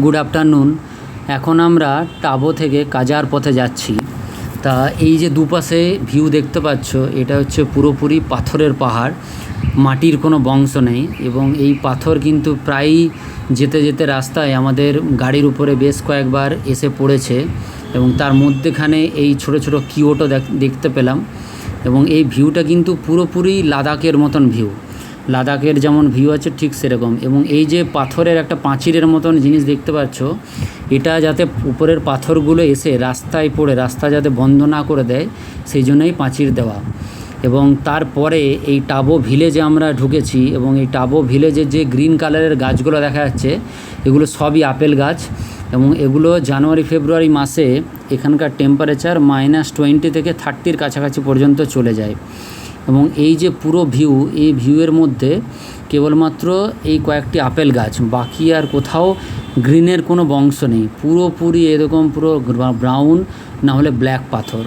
Good afternoon. এখন আমরা টাবো থেকে কাজার পথে যাচ্ছি। তা এই যে দুপাশে ভিউ দেখতে পাচ্ছ, এটা হচ্ছে পুরোপুরি পাথরের পাহাড়, মাটির কোনো বংশ নেই। এবং এই পাথর কিন্তু প্রায়ই যেতে যেতে রাস্তায় আমাদের গাড়ির উপরে বেশ কয়েকবার এসে পড়েছে। এবং তার মধ্যেখানে এই ছোট ছোট কিওটো দেখতে পেলাম। এবং এই ভিউটা কিন্তু পুরোপুরি লাদাখের মতন ভিউ, লাদাখের যেমন ভিউ আছে ঠিক সেরকম। এবং এই যে পাথরের একটা প্রাচীরের মতন জিনিস দেখতে পাচ্ছ, এটা যাতে উপরের পাথরগুলো এসে রাস্তায় পড়ে রাস্তা যাতে বন্ধ না করে দেয়, সেই জন্যই প্রাচীর দেওয়া। এবং তারপরে এই টাবো ভিলেজে আমরা ঢুকেছি। এবং এই টাবো ভিলেজের যে গ্রিন কালারের গাছগুলো দেখা যাচ্ছে, এগুলো সবই আপেল গাছ। এবং এগুলো জানুয়ারি ফেব্রুয়ারি মাসে এখানকার টেম্পারেচার -20 থেকে 30-র কাছাকাছি পর্যন্ত চলে যায়। এবং এই যে পুরো ভিউ, এই ভিউয়ের মধ্যে কেবলমাত্র এই কয়েকটি আপেল গাছ, বাকি আর কোথাও গ্রিনের কোনো বংশ নেই। পুরোপুরি এরকম পুরো ব্রাউন না হলে ব্ল্যাক পাথর।